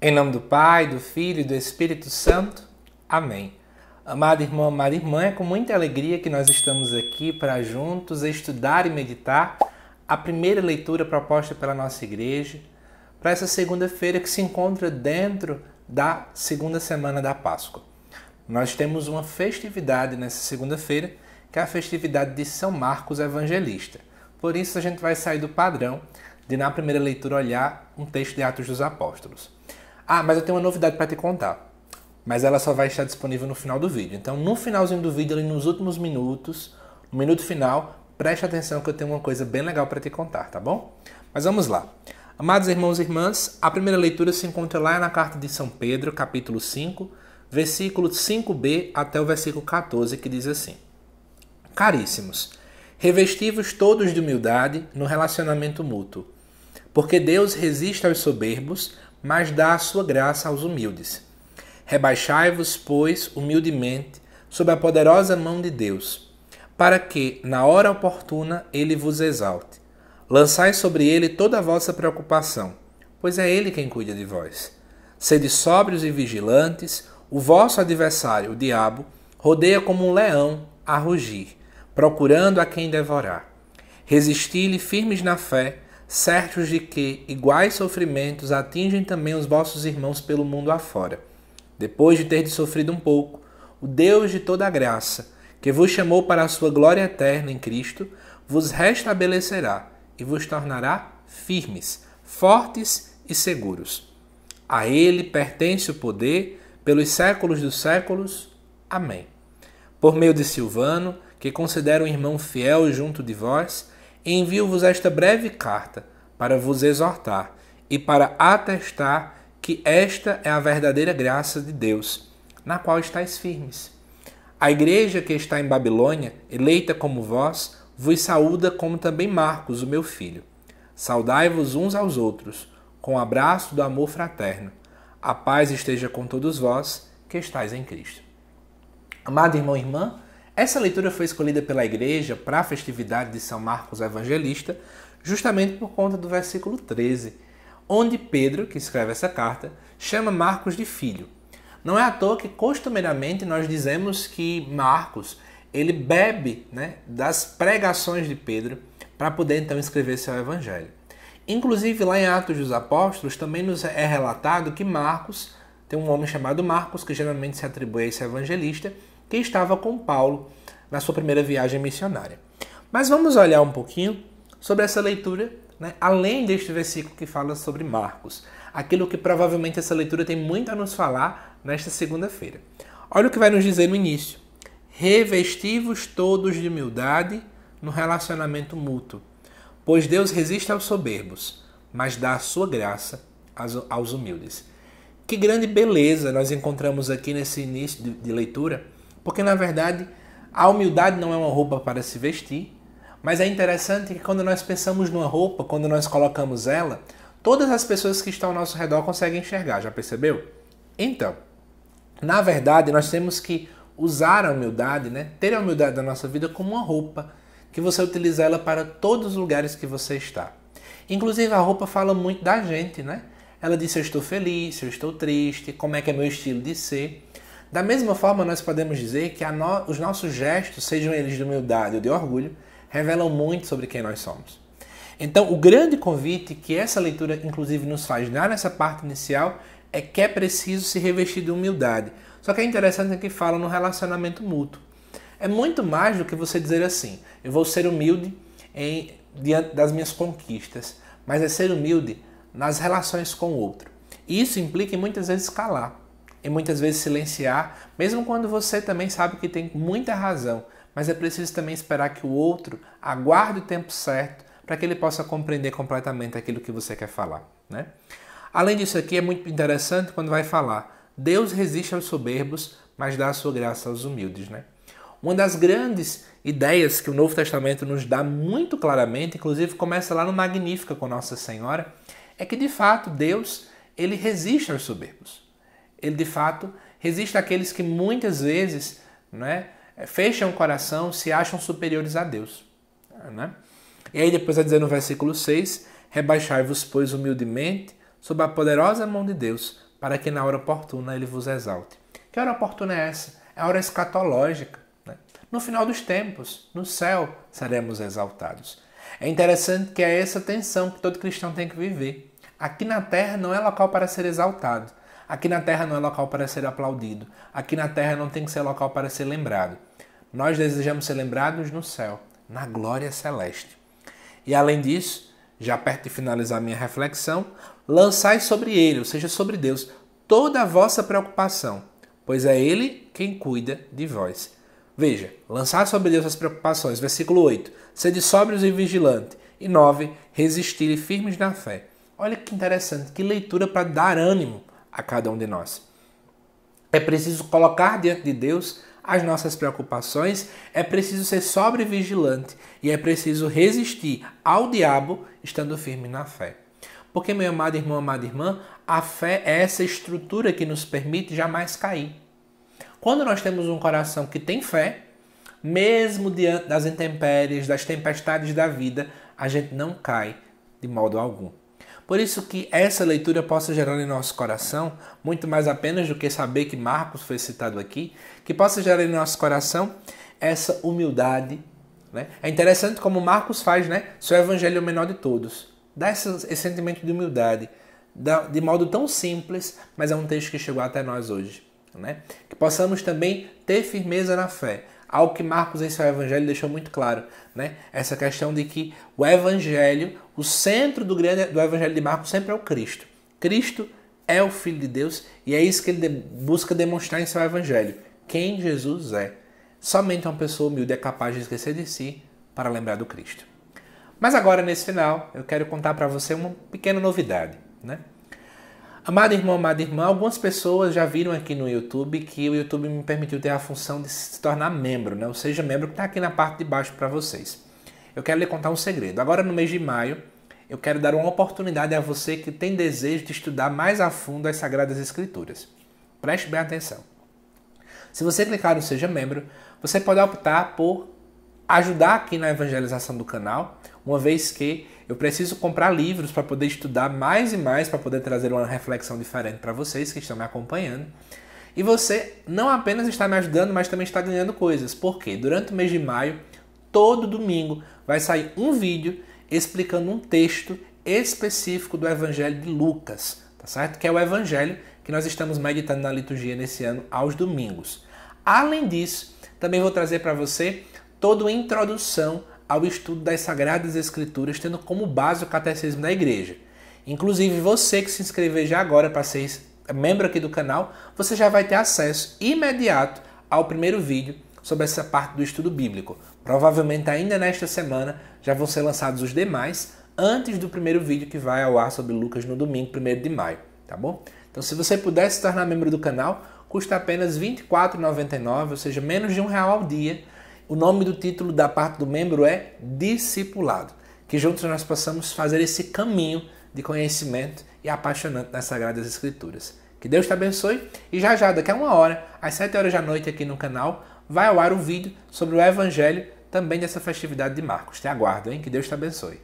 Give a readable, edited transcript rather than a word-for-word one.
Em nome do Pai, do Filho e do Espírito Santo. Amém. Amado irmão, amada irmã, é com muita alegria que nós estamos aqui para juntos estudar e meditar a primeira leitura proposta pela nossa igreja para essa segunda-feira que se encontra dentro da segunda semana da Páscoa. Nós temos uma festividade nessa segunda-feira, que é a festividade de São Marcos Evangelista. Por isso a gente vai sair do padrão de na primeira leitura olhar um texto de Atos dos Apóstolos. Mas eu tenho uma novidade para te contar. Mas ela só vai estar disponível no final do vídeo. Então, no finalzinho do vídeo, ali nos últimos minutos, no minuto final, preste atenção que eu tenho uma coisa bem legal para te contar, tá bom? Mas vamos lá. Amados irmãos e irmãs, a primeira leitura se encontra lá na carta de São Pedro, capítulo 5, versículo 5b até o versículo 14, que diz assim: Caríssimos, revesti-vos todos de humildade no relacionamento mútuo, porque Deus resiste aos soberbos, mas dá a sua graça aos humildes. Rebaixai-vos, pois, humildemente, sob a poderosa mão de Deus, para que, na hora oportuna, ele vos exalte. Lançai sobre ele toda a vossa preocupação, pois é ele quem cuida de vós. Sede sóbrios e vigilantes, o vosso adversário, o diabo, rodeia como um leão a rugir, procurando a quem devorar. Resisti-lhe firmes na fé, certos de que iguais sofrimentos atingem também os vossos irmãos pelo mundo afora. Depois de terdes sofrido um pouco, o Deus de toda a graça, que vos chamou para a sua glória eterna em Cristo, vos restabelecerá e vos tornará firmes, fortes e seguros. A ele pertence o poder pelos séculos dos séculos. Amém. Por meio de Silvano, que considero um irmão fiel junto de vós, envio-vos esta breve carta para vos exortar e para atestar que esta é a verdadeira graça de Deus, na qual estáis firmes. A igreja que está em Babilônia, eleita como vós, vos saúda, como também Marcos, o meu filho. Saudai-vos uns aos outros, com o abraço do amor fraterno. A paz esteja com todos vós, que estáis em Cristo. Amado irmão e irmã, essa leitura foi escolhida pela igreja para a festividade de São Marcos Evangelista, justamente por conta do versículo 13, onde Pedro, que escreve essa carta, chama Marcos de filho. Não é à toa que costumeiramente nós dizemos que Marcos ele bebe, das pregações de Pedro para poder então escrever seu evangelho. Inclusive lá em Atos dos Apóstolos também nos é relatado que Marcos, tem um homem chamado Marcos, que geralmente se atribui a esse evangelista, que estava com Paulo na sua primeira viagem missionária. Mas vamos olhar um pouquinho sobre essa leitura, além deste versículo que fala sobre Marcos, aquilo que provavelmente essa leitura tem muito a nos falar nesta segunda-feira. Olha o que vai nos dizer no início. Revesti-vos todos de humildade no relacionamento mútuo, pois Deus resiste aos soberbos, mas dá a sua graça aos humildes. Que grande beleza nós encontramos aqui nesse início de leitura, porque na verdade a humildade não é uma roupa para se vestir, mas é interessante que quando nós pensamos numa roupa, quando nós colocamos ela, todas as pessoas que estão ao nosso redor conseguem enxergar, já percebeu? Então, na verdade nós temos que usar a humildade, ter a humildade da nossa vida como uma roupa, que você utiliza ela para todos os lugares que você está. Inclusive a roupa fala muito da gente, Ela diz se eu estou feliz, se eu estou triste, como é que é meu estilo de ser. Da mesma forma, nós podemos dizer que os nossos gestos, sejam eles de humildade ou de orgulho, revelam muito sobre quem nós somos. Então, o grande convite que essa leitura, inclusive, nos faz dar nessa parte inicial é que é preciso se revestir de humildade. Só que é interessante que fala no relacionamento mútuo. É muito mais do que você dizer assim, eu vou ser humilde diante das minhas conquistas, mas é ser humilde nas relações com o outro. E isso implica em muitas vezes calar, e muitas vezes silenciar, mesmo quando você também sabe que tem muita razão, mas é preciso também esperar que o outro aguarde o tempo certo para que ele possa compreender completamente aquilo que você quer falar. Além disso aqui, é muito interessante quando vai falar, Deus resiste aos soberbos, mas dá a sua graça aos humildes. Uma das grandes ideias que o Novo Testamento nos dá muito claramente, inclusive começa lá no Magnífica com Nossa Senhora, é que de fato Deus ele resiste aos soberbos. Ele de fato resiste àqueles que muitas vezes fecham o coração, se acham superiores a Deus. E aí depois vai dizer no versículo 6, rebaixai-vos, pois, humildemente, sob a poderosa mão de Deus, para que na hora oportuna ele vos exalte. Que hora oportuna é essa? É a hora escatológica. Né? No final dos tempos, no céu, seremos exaltados. É interessante que é essa tensão que todo cristão tem que viver. Aqui na terra não é local para ser exaltado. Aqui na terra não é local para ser aplaudido. Aqui na terra não tem que ser local para ser lembrado. Nós desejamos ser lembrados no céu, na glória celeste. E além disso, já perto de finalizar minha reflexão, lançai sobre ele, ou seja, sobre Deus, toda a vossa preocupação, pois é ele quem cuida de vós. Veja, lançar sobre Deus as preocupações, versículo 8, sede sóbrios e vigilantes, e 9, resistirem firmes na fé. Olha que interessante, que leitura para dar ânimo a cada um de nós. É preciso colocar diante de Deus as nossas preocupações, é preciso ser sóbrio e vigilante e é preciso resistir ao diabo estando firme na fé. Porque, meu amado irmão, amada irmã, a fé é essa estrutura que nos permite jamais cair. Quando nós temos um coração que tem fé, mesmo diante das intempéries, das tempestades da vida, a gente não cai de modo algum. Por isso que essa leitura possa gerar em nosso coração, muito mais apenas do que saber que Marcos foi citado aqui, que possa gerar em nosso coração essa humildade. Né? É interessante como Marcos faz, né? Seu evangelho é o menor de todos. Dá esse sentimento de humildade, de modo tão simples, mas é um texto que chegou até nós hoje. Né? Que possamos também ter firmeza na fé. Algo que Marcos em seu evangelho deixou muito claro, né? Essa questão de que o evangelho, o centro do evangelho de Marcos sempre é o Cristo. Cristo é o Filho de Deus e é isso que ele busca demonstrar em seu evangelho. Quem Jesus é. Somente uma pessoa humilde é capaz de esquecer de si para lembrar do Cristo. Mas agora, nesse final, eu quero contar para você uma pequena novidade, né? Amado irmão, amada irmã, algumas pessoas já viram aqui no YouTube que o YouTube me permitiu ter a função de se tornar membro, né? Ou seja, membro que está aqui na parte de baixo para vocês. Eu quero lhe contar um segredo. Agora no mês de maio, eu quero dar uma oportunidade a você que tem desejo de estudar mais a fundo as Sagradas Escrituras. Preste bem atenção. Se você clicar no Seja Membro, você pode optar por ajudar aqui na evangelização do canal, uma vez que eu preciso comprar livros para poder estudar mais e mais, para poder trazer uma reflexão diferente para vocês que estão me acompanhando. E você não apenas está me ajudando, mas também está ganhando coisas. Por quê? Durante o mês de maio, todo domingo, vai sair um vídeo explicando um texto específico do Evangelho de Lucas, tá certo? Que é o Evangelho que nós estamos meditando na liturgia nesse ano aos domingos. Além disso, também vou trazer para você toda uma introdução ao estudo das Sagradas Escrituras, tendo como base o Catecismo da Igreja. Inclusive, você que se inscrever já agora para ser membro aqui do canal, você já vai ter acesso imediato ao primeiro vídeo sobre essa parte do estudo bíblico. Provavelmente ainda nesta semana já vão ser lançados os demais, antes do primeiro vídeo que vai ao ar sobre Lucas no domingo, 1º de maio, tá bom? Então, se você puder se tornar membro do canal, custa apenas R$ 24,99, ou seja, menos de R$1 ao dia. O nome do título da parte do membro é Discipulado. Que juntos nós possamos fazer esse caminho de conhecimento e apaixonante nas Sagradas Escrituras. Que Deus te abençoe e já, daqui a 1 hora, às 7 horas da noite aqui no canal, vai ao ar um vídeo sobre o Evangelho também dessa festividade de Marcos. Te aguardo, hein? Que Deus te abençoe.